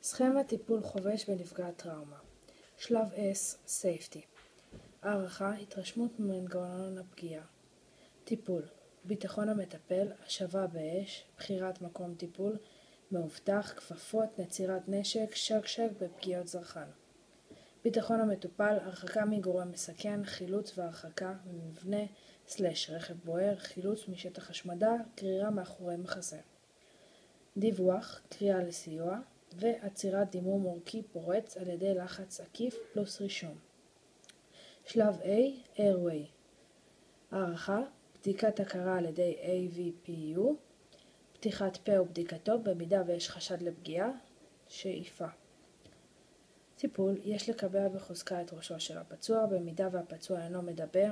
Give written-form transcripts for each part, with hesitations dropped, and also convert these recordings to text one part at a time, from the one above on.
סכמת טיפול חובש בנפגע טראומה. שלב S, Safety. הערכה, התרשמות ממנגנון הפגיעה. טיפול, ביטחון המטפל, השבה באש, בחירת מקום טיפול, מאובטח, כפפות, נצירת נשק, שקשק בפגיעות זרחן. ביטחון המטופל, הרחקה מגורם מסכן, חילוץ והרחקה ממבנה / רכב בוער, חילוץ משטח השמדה, גרירה מאחורי מחסה. דיווח, קריאה לסיוע, ועצירת דימום עורקי פורץ על ידי לחץ עקיף פלוס רישום. שלב A, Airway. הערכה, בדיקת הכרה על ידי AVPU, פתיחת פה ובדיקתו במידה ויש חשד לפגיעה, שאיפה. טיפול, יש לקבע בחוזקה את ראשו של הפצוע במידה והפצוע אינו מדבר,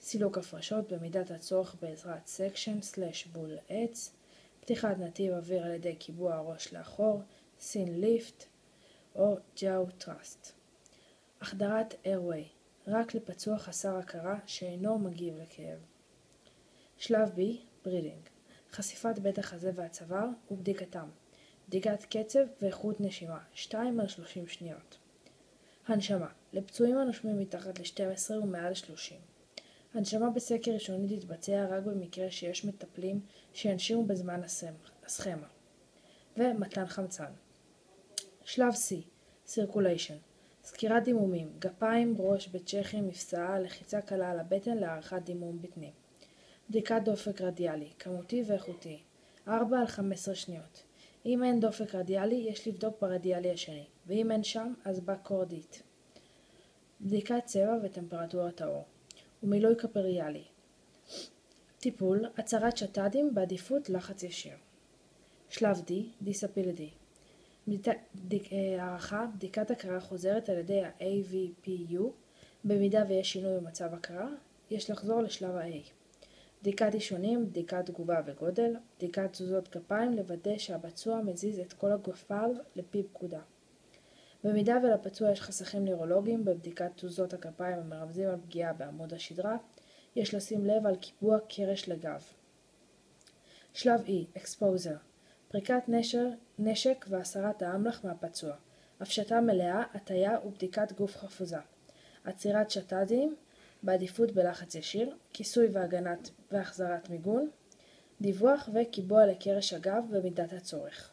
סילוק הפרשות במידת הצורך בעזרת סקשן/בול עץ, פתיחת נתיב אוויר על ידי קיבוע הראש לאחור, סין ליפט או ג'או טראסט. החדרת Airway, רק לפצוע חסר הכרה שאינו מגיב לכאב. שלב B, Breathing, חשיפת בית החזה והצוואר ובדיקתם, בדיקת קצב ואיכות נשימה, 2-30 שניות. הנשמה, לפצועים הנושמים מתחת ל-12 ומעל 30. הנשמה בסקר ראשוני תתבצע רק במקרה שיש מטפלים שינשימו בזמן הסכמה. ומתן חמצן. שלב C, Circulation, סקירת דימומים, גפיים, ראש, בצ'כים, מפסעה, לחיצה קלה על הבטן להערכת דימום בטני. בדיקת דופק רדיאלי, כמותי ואיכותי, 4-15 שניות. אם אין דופק רדיאלי, יש לבדוק ברדיאלי השני, ואם אין שם, אז בקורדית. בדיקת צבע וטמפרטורת העור, ומילוי קפריאלי. טיפול, הצרת שת"דים בעדיפות לחץ ישיר. שלב D, Disability. הערכה, בדיקת הכרה חוזרת על ידי ה-AVPU, במידה ויש שינוי במצב הכרה, יש לחזור לשלב ה-A. בדיקת אישונים, בדיקת תגובה וגודל, בדיקת תזוזות כפיים לוודא שהפצוע מזיז את כל הגפיו לפי פקודה. במידה ולפצוע יש חסכים נוירולוגיים בבדיקת תזוזות הכפיים המרמזים על פגיעה בעמוד השדרה, יש לשים לב על קיבוע קרש לגב. שלב E, Exposure, פריקת נשק והסרת האמל"ח מהפצוע, הפשטה מלאה, הטיה ובדיקת גוף חפוזה, עצירת שת"דים בעדיפות בלחץ ישיר, כיסוי והחזרת מיגון, דיווח וקיבוע לקרש הגב במידת הצורך.